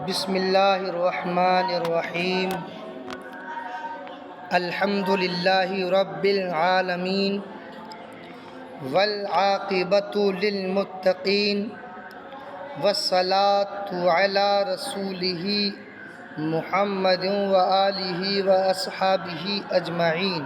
بسم اللہ الرحمن الرحیم الحمد للہ رب العالمین والعاقبۃ للمتقین والصلاۃ علی رسولہ محمد وآلہ واصحابہ اجمعین۔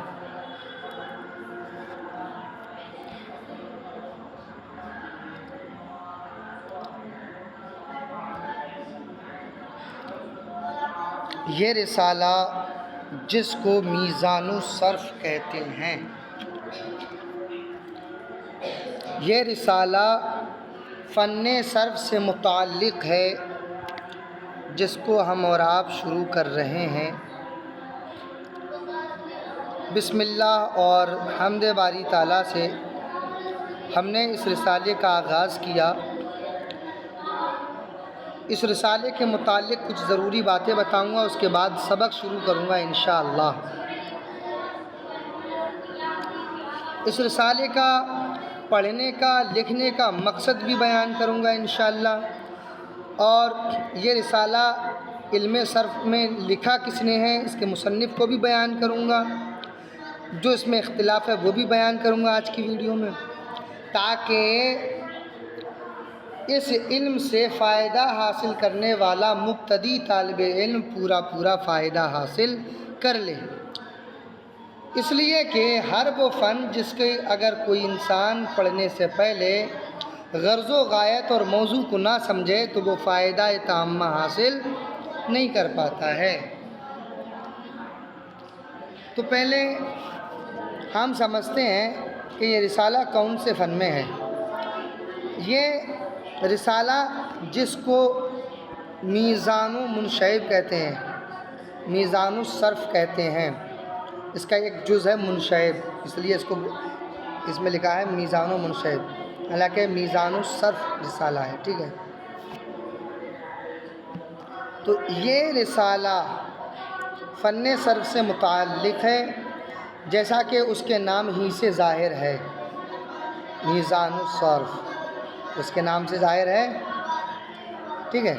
یہ رسالہ جس کو میزان الصرف کہتے ہیں، یہ رسالہ فن صرف سے متعلق ہے جس کو ہم اور آپ شروع کر رہے ہیں۔ بسم اللہ اور حمد باری تعالیٰ سے ہم نے اس رسالے کا آغاز کیا۔ اس رسالے کے متعلق کچھ ضروری باتیں بتاؤں گا، اس کے بعد سبق شروع کروں گا انشاءاللہ۔ اس رسالے کا پڑھنے کا لکھنے کا مقصد بھی بیان کروں گا انشاءاللہ، اور یہ رسالہ علم صرف میں لکھا کس نے ہے اس کے مصنف کو بھی بیان کروں گا، جو اس میں اختلاف ہے وہ بھی بیان کروں گا آج کی ویڈیو میں، تاکہ اس علم سے فائدہ حاصل کرنے والا مبتدی طالب علم پورا فائدہ حاصل کر لے۔ اس لیے کہ ہر وہ فن جس کے اگر کوئی انسان پڑھنے سے پہلے غرض و غایت اور موضوع کو نہ سمجھے تو وہ فائدہ تامہ حاصل نہیں کر پاتا ہے۔ تو پہلے ہم سمجھتے ہیں کہ یہ رسالہ کون سے فن میں ہے۔ یہ رسالہ جس کو میزان منشعب کہتے ہیں، میزان الصرف کہتے ہیں، اس کا ایک جز ہے منشعب، اس لیے اس میں لکھا ہے میزان و منشعب، حالانکہ میزان الصرف رسالہ ہے، ٹھیک ہے۔ تو یہ رسالہ فن صرف سے متعلق ہے، جیسا کہ اس کے نام ہی سے ظاہر ہے، میزان الصرف اس کے نام سے ظاہر ہے، ٹھیک ہے۔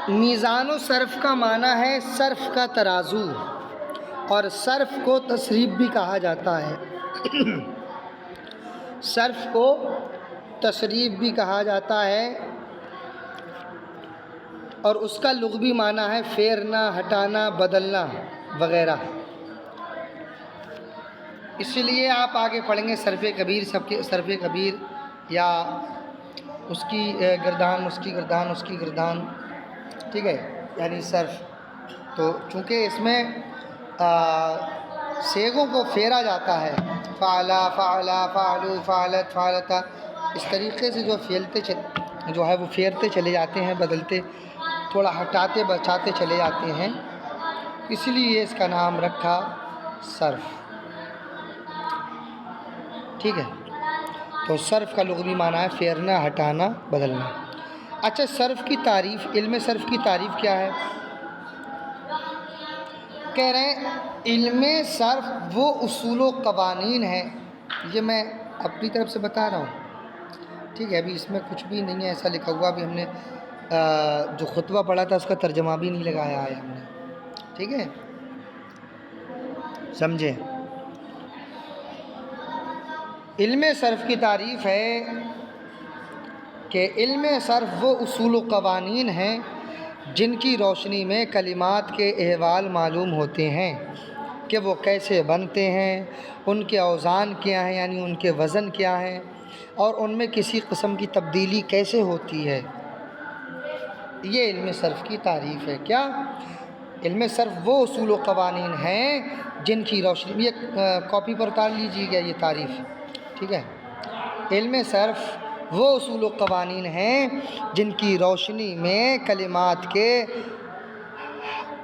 میزان الصرف کا معنی ہے صرف کا ترازو، اور صرف کو تصریف بھی کہا جاتا ہے، صرف کو تصریف بھی کہا جاتا ہے، اور اس کا لغوی معنی ہے پھیرنا، ہٹانا، بدلنا وغیرہ۔ اسی لیے آپ آگے پڑھیں گے صرف کبیر، صرف کبیر یا اس کی گردان، اس کی گردان، اس کی گردان، ٹھیک ہے، یعنی صرف۔ تو چونکہ اس میں صیغوں کو پھیرا جاتا ہے، فعلا، فعلا، فعلو، فعلت، فعلتا، اس طریقے سے جو ہے وہ پھیرتے چلے جاتے ہیں، بدلتے، تھوڑا ہٹاتے بچاتے چلے جاتے ہیں، اسی لیے اس کا نام رکھا صرف، ٹھیک ہے۔ تو صرف کا لغوی معنی ہے پھیرنا، ہٹانا، بدلنا۔ اچھا، صرف کی تعریف، علم صرف کی تعریف کیا ہے؟ کہہ رہے ہیں علم صرف وہ اصول و قوانین ہے، یہ میں اپنی طرف سے بتا رہا ہوں، ٹھیک ہے۔ ابھی اس میں کچھ بھی نہیں ہے ایسا لکھا ہوا، ابھی ہم نے جو خطبہ پڑھا تھا اس کا ترجمہ بھی نہیں لگایا ہے ہم نے، ٹھیک ہے، سمجھے۔ علم صرف کی تعریف ہے کہ علم صرف وہ اصول و قوانین ہیں جن کی روشنی میں کلمات کے احوال معلوم ہوتے ہیں کہ وہ کیسے بنتے ہیں، ان کے اوزان کیا ہیں یعنی ان کے وزن کیا ہیں، اور ان میں کسی قسم کی تبدیلی کیسے ہوتی ہے۔ یہ علم صرف کی تعریف ہے۔ کیا؟ علم صرف وہ اصول و قوانین ہیں جن کی روشنی، یہ کاپی پر اتار لیجیے گا یہ تعریف، ٹھیک ہے۔ علم صرف وہ اصول و قوانین ہیں جن کی روشنی میں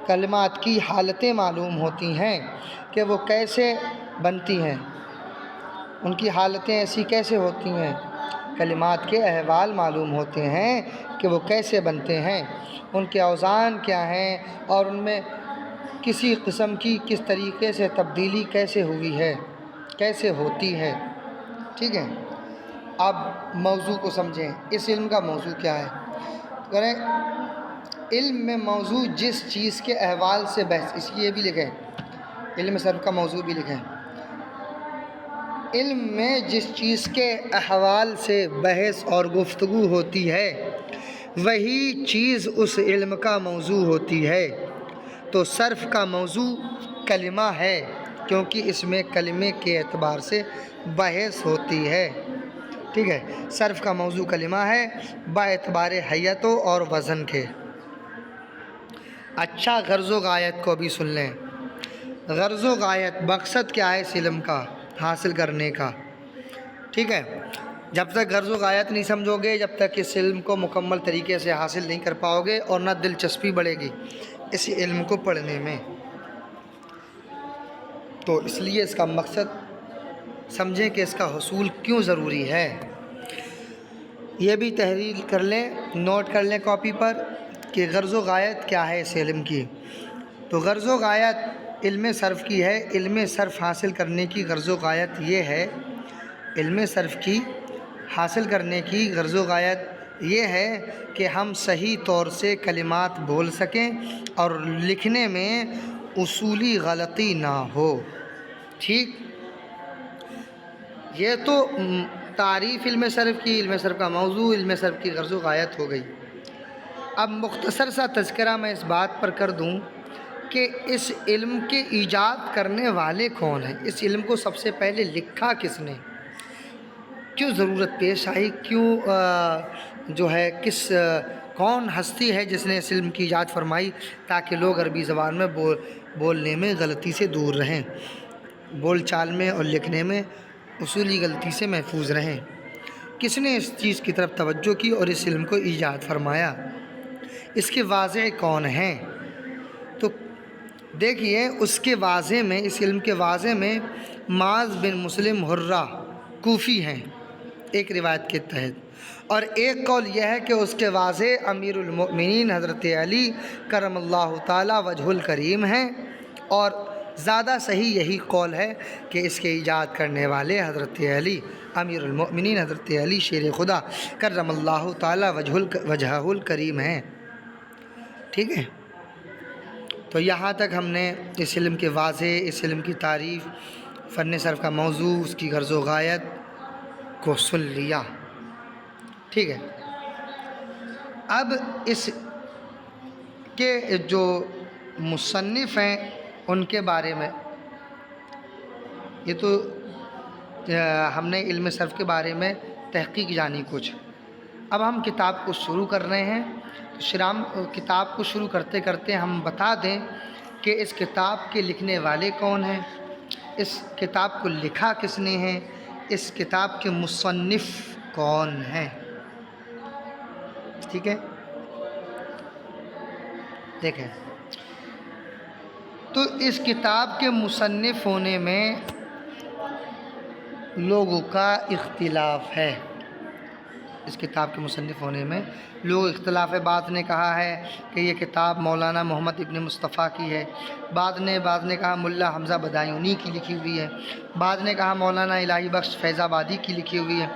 کلمات کی حالتیں معلوم ہوتی ہیں کہ وہ کیسے بنتی ہیں، ان کی حالتیں ایسی کیسے ہوتی ہیں، کلمات کے احوال معلوم ہوتے ہیں کہ وہ کیسے بنتے ہیں، ان کے اوزان کیا ہیں، اور ان میں کسی قسم کی کس طریقے سے تبدیلی کیسے ہوئی ہے، کیسے ہوتی ہے، ٹھیک ہے۔ اب موضوع کو سمجھیں، اس علم کا موضوع کیا ہے؟ کریں علم میں موضوع جس چیز کے احوال سے بحث، اس لیے بھی لکھیں، علم صرف کا موضوع بھی لکھیں، علم میں جس چیز کے احوال سے بحث اور گفتگو ہوتی ہے وہی چیز اس علم کا موضوع ہوتی ہے۔ تو صرف کا موضوع کلمہ ہے کیونکہ اس میں کلمے کے اعتبار سے بحث ہوتی ہے، ٹھیک ہے۔ صرف کا موضوع کلمہ ہے با اعتبار حیت اور وزن کے۔ اچھا، غرض و غایت کو بھی سن لیں۔ غرض و غایت، مقصد کیا ہے اس علم کا حاصل کرنے کا، ٹھیک ہے۔ جب تک غرض و غایت نہیں سمجھو گے، جب تک اس علم کو مکمل طریقے سے حاصل نہیں کر پاؤ گے اور نہ دلچسپی بڑھے گی اس علم کو پڑھنے میں۔ تو اس لیے اس کا مقصد سمجھیں کہ اس کا حصول کیوں ضروری ہے۔ یہ بھی تحریر کر لیں، نوٹ کر لیں کاپی پر کہ غرض و غایت کیا ہے اس علم کی۔ تو غرض و غایت علم صرف کی ہے۔ علم صرف حاصل کرنے کی غرض و غایت یہ ہے، علم صرف کی حاصل کرنے کی غرض و غایت یہ ہے کہ ہم صحیح طور سے کلمات بول سکیں اور لکھنے میں اصولی غلطی نہ ہو، ٹھیک۔ یہ تو تعریف علم صرف کی، علم صرف کا موضوع، علم صرف کی غرض و غایت ہو گئی۔ اب مختصر سا تذکرہ میں اس بات پر کر دوں کہ اس علم کے ایجاد کرنے والے کون ہیں، اس علم کو سب سے پہلے لکھا کس نے، کیوں ضرورت پیش آئی، کیوں جو ہے کون ہستی ہے جس نے اس علم کی ایجاد فرمائی تاکہ لوگ عربی زبان میں بولنے میں غلطی سے دور رہیں، بول چال میں اور لکھنے میں اصولی غلطی سے محفوظ رہیں۔ کس نے اس چیز کی طرف توجہ کی اور اس علم کو ایجاد فرمایا، اس کے واضح کون ہیں؟ تو دیکھیے اس کے واضح میں، اس علم کے واضح میں معاذ بن مسلم حرہ کوفی ہیں ایک روایت کے تحت، اور ایک قول یہ ہے کہ اس کے واضح امیر المؤمنین حضرت علی کرم اللہ تعالی وجہ الکریم ہیں، اور زیادہ صحیح یہی قول ہے کہ اس کے ایجاد کرنے والے حضرت علی امیر المؤمنین حضرت علی شیر خدا کرم اللہ تعالی وجہ الکریم ہیں، ٹھیک ہے۔ تو یہاں تک ہم نے اس علم کے واضح، اس علم کی تعریف، فن صرف کا موضوع، اس کی غرض و غایت کو سن لیا، ٹھیک ہے۔ اب اس کے جو مصنف ہیں ان کے بارے میں، یہ تو ہم نے علم صرف کے بارے میں تحقیق جانی کچھ، اب ہم کتاب کو شروع کر رہے ہیں۔ کتاب کو شروع کرتے کرتے ہم بتا دیں کہ اس کتاب کے لکھنے والے کون ہیں، اس کتاب کو لکھا کس نے ہے، اس کتاب کے مصنف کون ہیں، ٹھیک ہے۔ دیکھیں، تو اس کتاب کے مصنف ہونے میں لوگوں کا اختلاف ہے، اس کتاب کے مصنف ہونے میں لوگ اختلاف ہے۔ بعض نے کہا ہے کہ یہ کتاب مولانا محمد ابن مصطفیٰ کی ہے، بعض نے کہا ملا حمزہ بدایونی کی لکھی ہوئی ہے، بعض نے کہا مولانا الہی بخش فیض آبادی کی لکھی ہوئی ہے،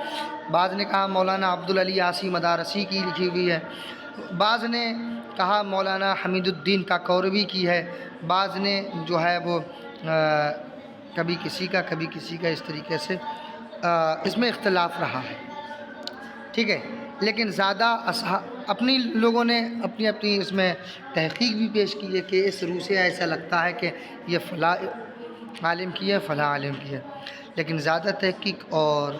بعض نے کہا مولانا عبدالعلی یاسی مدارسی کی لکھی ہوئی ہے، بعض نے کہا مولانا حمید الدین کاکوروی کی ہے، بعض نے جو ہے وہ کبھی کسی کا اس طریقے سے اس میں اختلاف رہا ہے، ٹھیک ہے۔ لیکن زیادہ اپنی لوگوں نے اپنی اس میں تحقیق بھی پیش کی ہے کہ اس روح سے ایسا لگتا ہے کہ یہ فلاں عالم کی ہے، فلاں عالم کی ہے، لیکن زیادہ تحقیق اور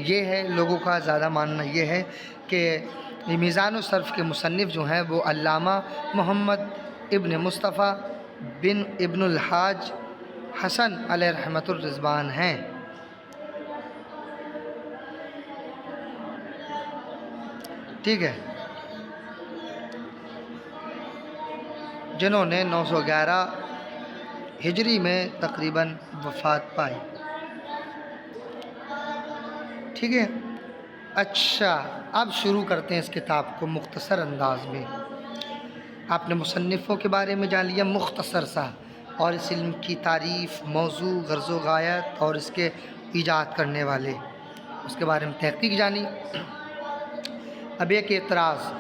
یہ ہے، لوگوں کا زیادہ ماننا یہ ہے کہ یہ میزان الصرف کے مصنف جو ہیں وہ علامہ محمد ابن مصطفیٰ بن ابن الحاج حسن علیہ رحمۃ الرضوان ہیں، ٹھیک ہے، جنہوں نے 911 ہجری میں تقریباً وفات پائی، ٹھیک ہے۔ اچھا، اب شروع کرتے ہیں اس کتاب کو مختصر انداز میں۔ آپ نے مصنفوں کے بارے میں جان لیا مختصر سا، اور اس علم کی تعریف، موضوع، غرض و غایت اور اس کے ایجاد کرنے والے، اس کے بارے میں تحقیق جانی۔ اب ایک اعتراض،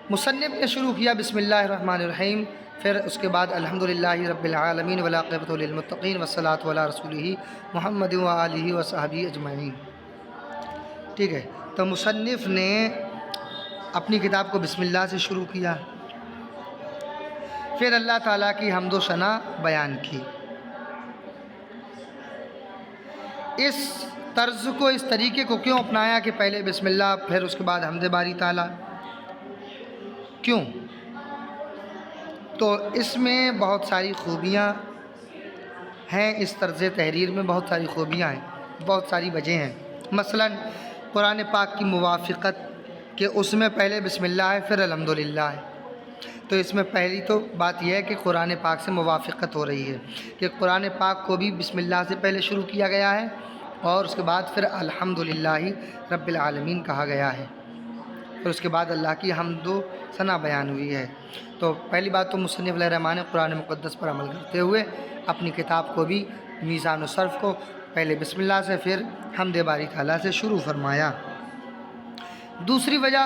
مصنف نے شروع کیا بسم اللہ الرحمن الرحیم، پھر اس کے بعد الحمدللہ رب العالمین والعاقبۃ للمتقین والصلاۃ علی رسولہ محمد وآلہ وصحبہ اجمعین۔ ٹھیک ہے، تو مصنف نے اپنی کتاب کو بسم اللہ سے شروع کیا، پھر اللہ تعالیٰ کی حمد و ثنا بیان کی۔ اس طرز کو، اس طریقے کو کیوں اپنایا کہ پہلے بسم اللہ پھر اس کے بعد حمد باری تعالیٰ؟ کیوں؟ تو اس میں بہت ساری خوبیاں ہیں، اس طرز تحریر میں بہت ساری خوبیاں ہیں، بہت ساری وجہیں ہیں۔ مثلا قرآن پاک کی موافقت، کہ اس میں پہلے بسم اللہ ہے پھر الحمدللہ ہے، تو اس میں پہلی تو بات یہ ہے کہ قرآن پاک سے موافقت ہو رہی ہے کہ قرآن پاک کو بھی بسم اللہ سے پہلے شروع کیا گیا ہے اور اس کے بعد پھر الحمدللہ رب العالمین کہا گیا ہے، پھر اس کے بعد اللہ کی حمد و ثنا بیان ہوئی ہے۔ تو پہلی بات تو مصنف علیہ الرحمٰن نے قرآن مقدس پر عمل کرتے ہوئے اپنی کتاب کو بھی میزان و صرف کو پہلے بسم اللہ سے پھر حمد باری تعالیٰ سے شروع فرمایا۔ دوسری وجہ،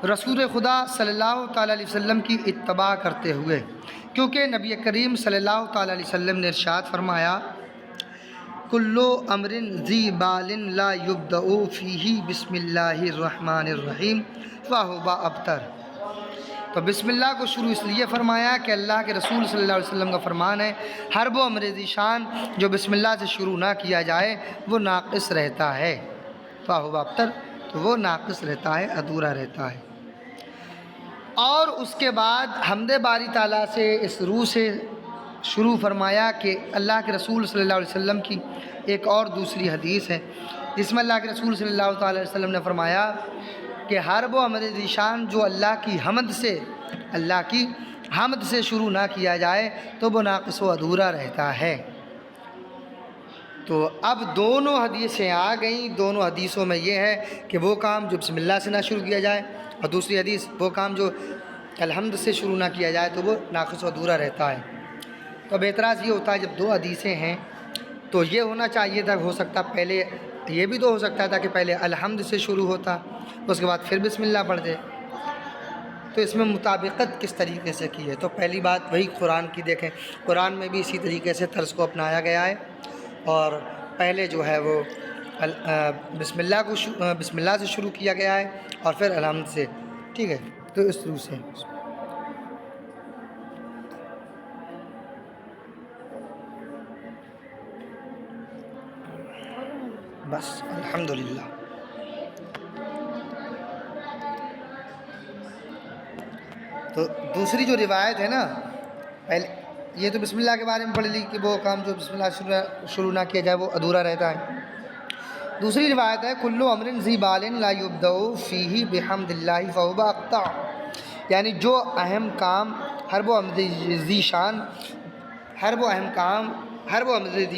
رسول خدا صلی اللہ تعالیٰ علیہ وسلم کی اتباع کرتے ہوئے، کیونکہ نبی کریم صلی اللہ تعالیٰ علیہ وسلم نے ارشاد فرمایا کلو امر ذی بال لا یبدأ فیہ بسم اللہ الرحمن الرحیم فہو ابتر۔ تو بسم اللہ کو شروع اس لیے فرمایا کہ اللہ کے رسول صلی اللہ علیہ وسلم کا فرمان ہے، ہر وہ امر ذی شان جو بسم اللہ سے شروع نہ کیا جائے وہ ناقص رہتا ہے، فہو ابتر، تو وہ ناقص رہتا ہے، ادھورا رہتا ہے۔ اور اس کے بعد حمد باری تعالیٰ سے اس روح سے شروع فرمایا کہ اللہ کے رسول صلی اللہ علیہ وسلم کی ایک اور دوسری حدیث ہے جس میں اللہ کے رسول صلی اللہ تعالیٰ علیہ وسلم نے فرمایا کہ ہر وہ امر ذی شان جو اللہ کی حمد سے شروع نہ کیا جائے تو وہ ناقص و ادھورا رہتا ہے۔ تو اب دونوں حدیثیں آ گئیں، دونوں حدیثوں میں یہ ہے کہ وہ کام جو بسم اللہ سے نہ شروع کیا جائے، اور دوسری حدیث وہ کام جو الحمد سے شروع نہ کیا جائے تو وہ ناقص و ادھورا رہتا ہے۔ تو اب اعتراض یہ ہوتا ہے جب دو حدیثیں ہیں تو یہ ہونا چاہیے تھا، ہو سکتا پہلے یہ بھی تو ہو سکتا تھا کہ پہلے الحمد سے شروع ہوتا اس کے بعد پھر بسم اللہ پڑھتے، تو اس میں مطابقت کس طریقے سے کی ہے؟ تو پہلی بات وہی قرآن کی دیکھیں، قرآن میں بھی اسی طریقے سے طرز کو اپنایا گیا ہے، اور پہلے جو ہے وہ بسم اللہ سے شروع کیا گیا ہے اور پھر الحمد سے۔ ٹھیک ہے، تو اس طرح سے بس الحمدللہ۔ تو دوسری جو روایت ہے نا، پہلے یہ تو بسم اللہ کے بارے میں پڑھ لی کہ وہ کام جو بسم اللہ شروع نہ کیا جائے وہ ادھورا رہتا ہے۔ دوسری روایت ہے کلو امر ذی بال لا یبدأ فیہ بحمد اللہ فہو اقطع، یعنی جو اہم کام، ہر وہ امر ذی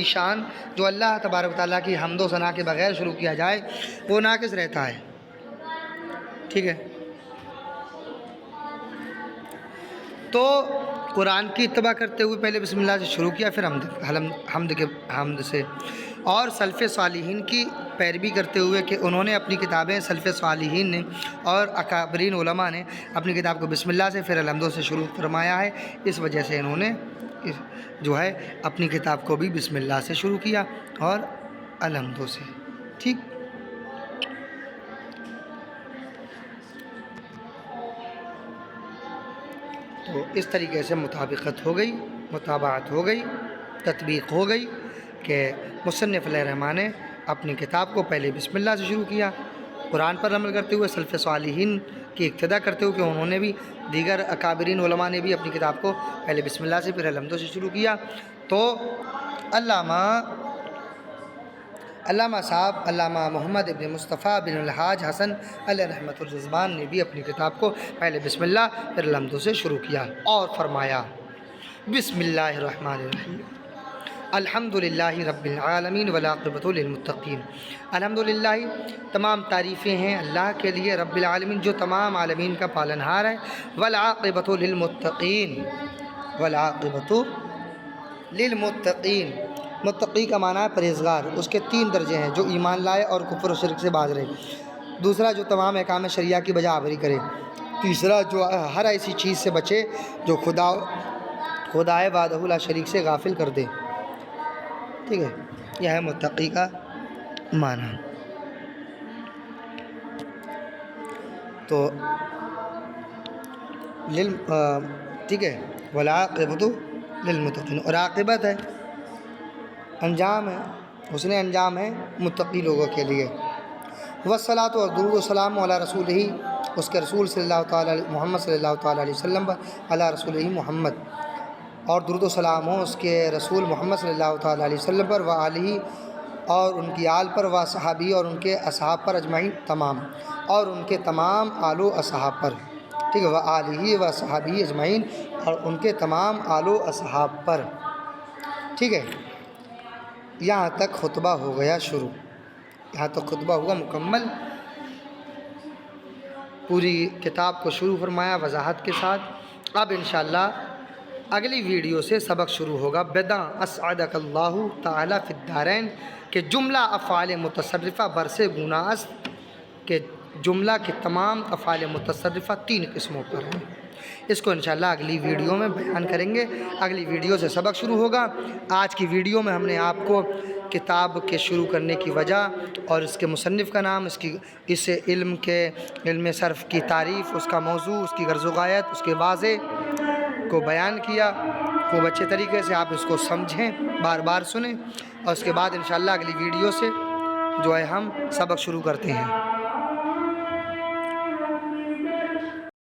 شان جو اللہ تبارک و تعالیٰ کی حمد و ثنا کے بغیر شروع کیا جائے وہ ناقص رہتا ہے۔ ٹھیک ہے، تو قرآن کی اتباع کرتے ہوئے پہلے بسم اللہ سے شروع کیا، پھر حمد سے، اور سلف صالحین کی پیروی کرتے ہوئے کہ انہوں نے اپنی کتابیں، سلف صالحین نے اور اکابرین علماء نے اپنی کتاب کو بسم اللہ سے پھر الحمد سے شروع فرمایا ہے، اس وجہ سے انہوں نے جو ہے اپنی کتاب کو بھی بسم اللہ سے شروع کیا اور الحمد سے۔ ٹھیک، تو اس طریقے سے مطابقت ہو گئی، مطابعت ہو گئی، تطبیق ہو گئی کہ مصنف علیہ الرحمٰن نے اپنی کتاب کو پہلے بسم اللہ سے شروع کیا، قرآن پر عمل کرتے ہوئے سلف صالحین کی اقتداء کرتے ہوئے کہ انہوں نے بھی، دیگر اکابرین علماء نے بھی اپنی کتاب کو پہلے بسم اللہ سے پھر الحمد سے شروع کیا۔ تو علامہ صاحب علامہ محمد ابن مصطفیٰ بن الحاج حسن علیہ رحمۃ الرضوان نے بھی اپنی کتاب کو پہلے بسم اللہ پھر الحمد سے شروع کیا اور فرمایا بسم اللہ الرحمن الرحیم الحمدللہ رب العالمین والعاقبۃ للمتقین۔ الحمدللہ تمام تعریفیں ہیں اللہ کے لیے رب العالمین جو تمام عالمین کا پالنہار ہے، والعاقبۃ للمتقین، والعاقبۃ للمتقین، متقی کا معنی ہے پرہیزگار، اس کے 3 درجے ہیں: جو ایمان لائے اور کفر و شرک سے باز رہے، دوسرا جو تمام احکام شریعہ کی بجا آوری کرے، تیسرا جو ہر ایسی چیز سے بچے جو خدائے وحدہ لا شریک سے غافل کر دے۔ ٹھیک ہے، یہ ہے متقی کا معنی۔ تو ٹھیک ہے، والعاقبۃ للمتقین، اور عاقبت ہے، انجام ہے، حسن انجام ہے متقی لوگوں کے لیے۔ والصلاۃ اور درود و سلام علی رسول ہی، اس کے رسول صلی اللہ تعالیٰ محمد صلی اللہ تعالیٰ علیہ وسلم پر، علی رسول ہی محمد، اور درود و سلام ہو اس کے رسول محمد صلی اللہ تعالیٰ علیہ وسلم پر، و آلہ اور ان کی آل پر، و صحابی اور ان کے اصحاب پر، اجمعین تمام، اور ان کے تمام آل و اصحاب پر، ٹھیک ہے، و آلہ و صحابی اجمعین اور ان کے تمام آل و اصحاب پر۔ ٹھیک ہے، یہاں تک خطبہ ہو گیا شروع، یہاں تک خطبہ ہوا مکمل، پوری کتاب کو شروع فرمایا وضاحت کے ساتھ۔ اب انشاءاللہ اگلی ویڈیو سے سبق شروع ہوگا، بدع اسعدک اللہ تعالی فی الدارین، کہ جملہ افعال متصرفہ برس گناہ است، کہ جملہ کے تمام افعال متصرفہ 3 قسموں پر ہیں۔ اس کو انشاءاللہ اگلی ویڈیو میں بیان کریں گے، اگلی ویڈیو سے سبق شروع ہوگا۔ آج کی ویڈیو میں ہم نے آپ کو کتاب کے شروع کرنے کی وجہ اور اس کے مصنف کا نام، اس علم صرف کی تعریف، اس کا موضوع، اس کی غرض و غایت، اس کے واضح کو بیان کیا۔ خوب اچھے طریقے سے آپ اس کو سمجھیں، بار بار سنیں، اور اس کے بعد انشاءاللہ اگلی ویڈیو سے جو ہے ہم سبق شروع کرتے ہیں۔